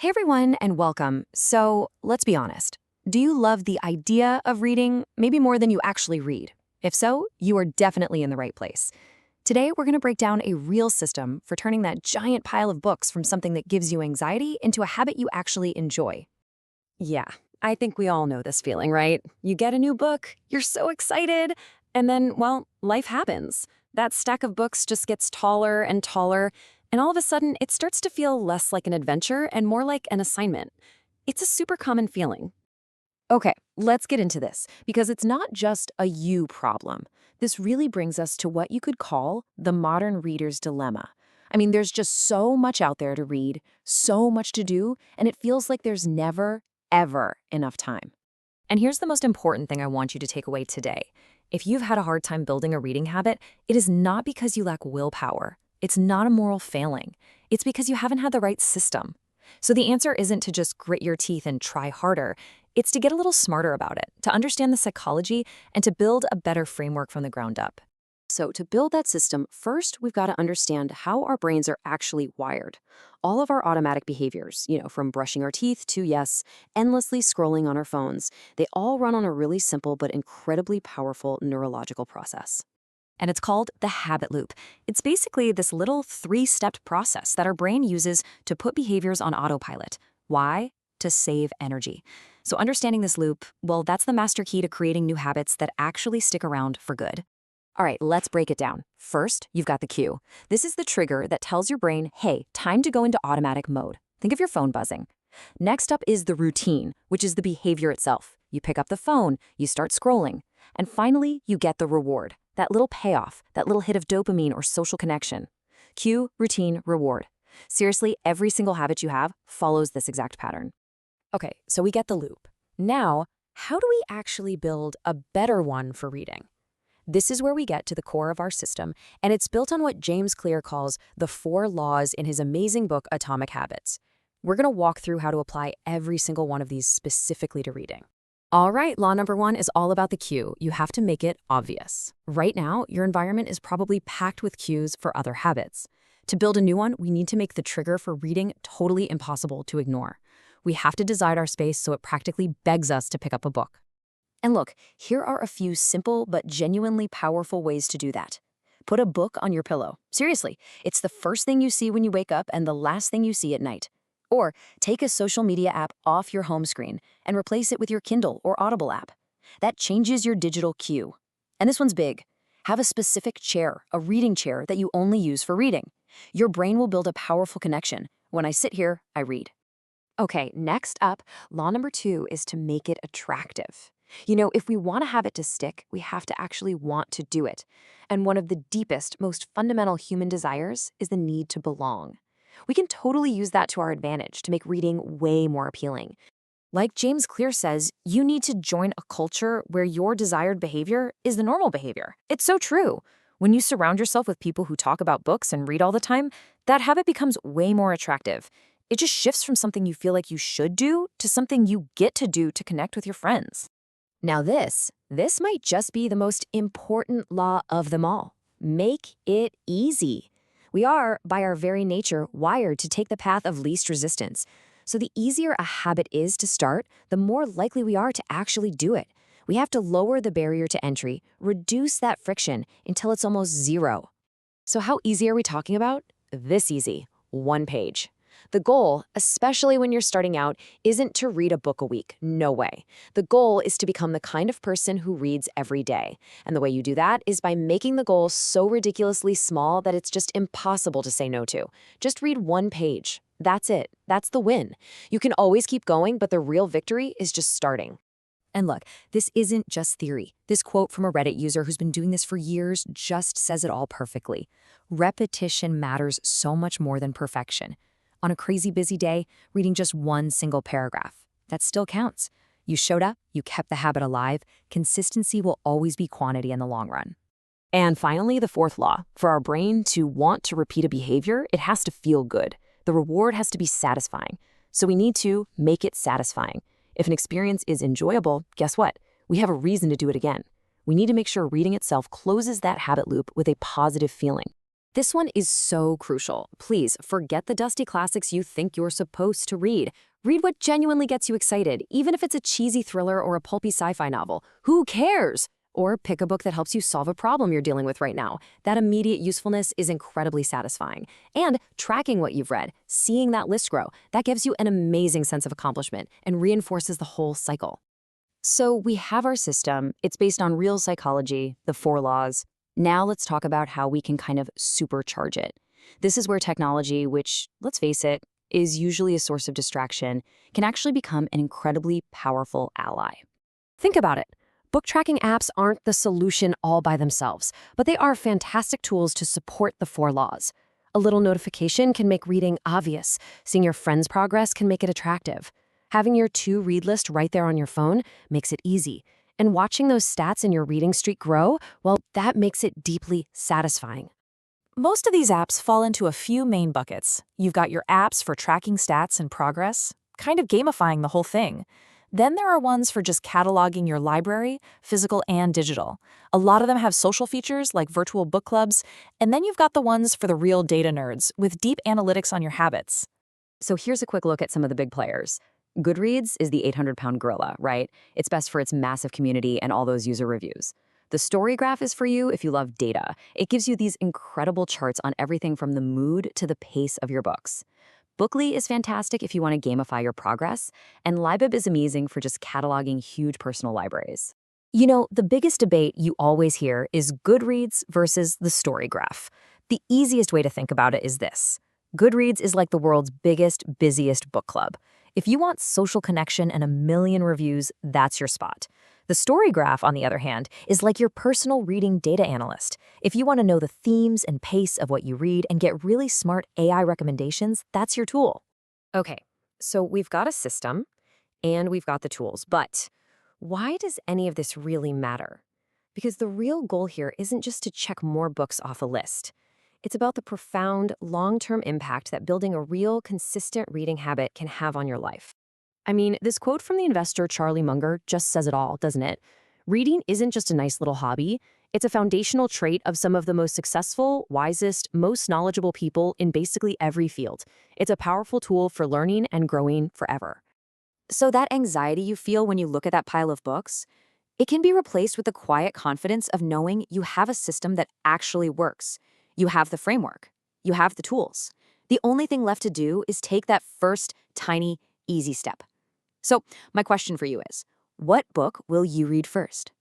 Hey everyone, and welcome. So, let's be honest. Do you love the idea of reading, maybe more than you actually read? If so, you are definitely in the right place. Today, we're going to break down a real system for turning that giant pile of books from something that gives you anxiety into a habit you actually enjoy. Yeah, I think we all know this feeling, right? You get a new book, you're so excited, and then, well, life happens. That stack of books just gets taller and taller, and all of a sudden, it starts to feel less like an adventure and more like an assignment. It's a super common feeling. Okay, let's get into this, because it's not just a you problem. This really brings us to what you could call the modern reader's dilemma. I mean, there's just so much out there to read, so much to do, and it feels like there's never, ever enough time. And here's the most important thing I want you to take away today. If you've had a hard time building a reading habit, it is not because you lack willpower. It's not a moral failing. It's because you haven't had the right system. So the answer isn't to just grit your teeth and try harder. It's to get a little smarter about it, to understand the psychology, and to build a better framework from the ground up. So, to build that system, first we've got to understand how our brains are actually wired. All of our automatic behaviors, from brushing our teeth to, yes, endlessly scrolling on our phones, they all run on a really simple but incredibly powerful neurological process. And it's called the habit loop. It's basically this little three-stepped process that our brain uses to put behaviors on autopilot. Why? To save energy. So understanding this loop, well, that's the master key to creating new habits that actually stick around for good. All right, let's break it down. First, you've got the cue. This is the trigger that tells your brain, hey, time to go into automatic mode. Think of your phone buzzing. Next up is the routine, which is the behavior itself. You pick up the phone, you start scrolling. And finally, you get the reward, that little payoff, that little hit of dopamine or social connection. Cue, routine, reward. Seriously, every single habit you have follows this exact pattern. Okay, so we get the loop. Now, how do we actually build a better one for reading? This is where we get to the core of our system, and it's built on what James Clear calls the 4 laws in his amazing book, Atomic Habits. We're going to walk through how to apply every single one of these specifically to reading. All right, law number 1 is all about the cue. You have to make it obvious. Right now, your environment is probably packed with cues for other habits. To build a new one, we need to make the trigger for reading totally impossible to ignore. We have to design our space so it practically begs us to pick up a book. And look, here are a few simple but genuinely powerful ways to do that. Put a book on your pillow. Seriously, it's the first thing you see when you wake up and the last thing you see at night. Or take a social media app off your home screen and replace it with your Kindle or Audible app. That changes your digital cue. And this one's big. Have a specific chair, a reading chair that you only use for reading. Your brain will build a powerful connection. When I sit here, I read. Okay, next up, law number 2 is to make it attractive. If we want to have it to stick, we have to actually want to do it. And one of the deepest, most fundamental human desires is the need to belong. We can totally use that to our advantage to make reading way more appealing. Like James Clear says, you need to join a culture where your desired behavior is the normal behavior. It's so true. When you surround yourself with people who talk about books and read all the time, that habit becomes way more attractive. It just shifts from something you feel like you should do to something you get to do to connect with your friends. Now this might just be the most important law of them all. Make it easy. We are, by our very nature, wired to take the path of least resistance. So the easier a habit is to start, the more likely we are to actually do it. We have to lower the barrier to entry, reduce that friction until it's almost zero. So how easy are we talking about? This easy. 1 page. The goal, especially when you're starting out, isn't to read a book a week. No way. The goal is to become the kind of person who reads every day. And the way you do that is by making the goal so ridiculously small that it's just impossible to say no to. Just read 1 page. That's it. That's the win. You can always keep going, but the real victory is just starting. And look, this isn't just theory. This quote from a Reddit user who's been doing this for years just says it all perfectly. Repetition matters so much more than perfection. On a crazy busy day, reading just 1 single paragraph, that still counts. You showed up, you kept the habit alive. Consistency will always be quantity in the long run. And finally, the 4th law. For our brain to want to repeat a behavior, it has to feel good. The reward has to be satisfying. So we need to make it satisfying. If an experience is enjoyable, guess what? We have a reason to do it again. We need to make sure reading itself closes that habit loop with a positive feeling. This one is so crucial. Please forget the dusty classics you think you're supposed to read. Read what genuinely gets you excited, even if it's a cheesy thriller or a pulpy sci-fi novel. Who cares? Or pick a book that helps you solve a problem you're dealing with right now. That immediate usefulness is incredibly satisfying. And tracking what you've read, seeing that list grow, that gives you an amazing sense of accomplishment and reinforces the whole cycle. So we have our system. It's based on real psychology, the 4 laws. Now let's talk about how we can kind of supercharge it. This is where technology, which, let's face it, is usually a source of distraction, can actually become an incredibly powerful ally. Think about it. Book tracking apps aren't the solution all by themselves, but they are fantastic tools to support the 4 laws. A little notification can make reading obvious. Seeing your friend's progress can make it attractive. Having your to-read list right there on your phone makes it easy. And watching those stats in your reading streak grow, well, that makes it deeply satisfying. Most of these apps fall into a few main buckets. You've got your apps for tracking stats and progress, kind of gamifying the whole thing. Then there are ones for just cataloging your library, physical and digital. A lot of them have social features like virtual book clubs, and then you've got the ones for the real data nerds with deep analytics on your habits. So here's a quick look at some of the big players. Goodreads is the 800-pound gorilla, right? It's best for its massive community and all those user reviews. The Story Graph is for you if you love data. It gives you these incredible charts on everything from the mood to the pace of your books. Bookly is fantastic if you want to gamify your progress, and Libib is amazing for just cataloging huge personal libraries. You know, the biggest debate you always hear is Goodreads versus the Story Graph. The easiest way to think about it is this. Goodreads is like the world's biggest, busiest book club. If you want social connection and a million reviews, that's your spot. The Story Graph, on the other hand, is like your personal reading data analyst. If you want to know the themes and pace of what you read and get really smart AI recommendations, that's your tool. Okay, so we've got a system and we've got the tools, but why does any of this really matter? Because the real goal here isn't just to check more books off a list. It's about the profound, long-term impact that building a real, consistent reading habit can have on your life. I mean, this quote from the investor Charlie Munger just says it all, doesn't it? Reading isn't just a nice little hobby. It's a foundational trait of some of the most successful, wisest, most knowledgeable people in basically every field. It's a powerful tool for learning and growing forever. So that anxiety you feel when you look at that pile of books, it can be replaced with the quiet confidence of knowing you have a system that actually works. You have the framework. You have the tools. The only thing left to do is take that first, tiny, easy step. So my question for you is, what book will you read first?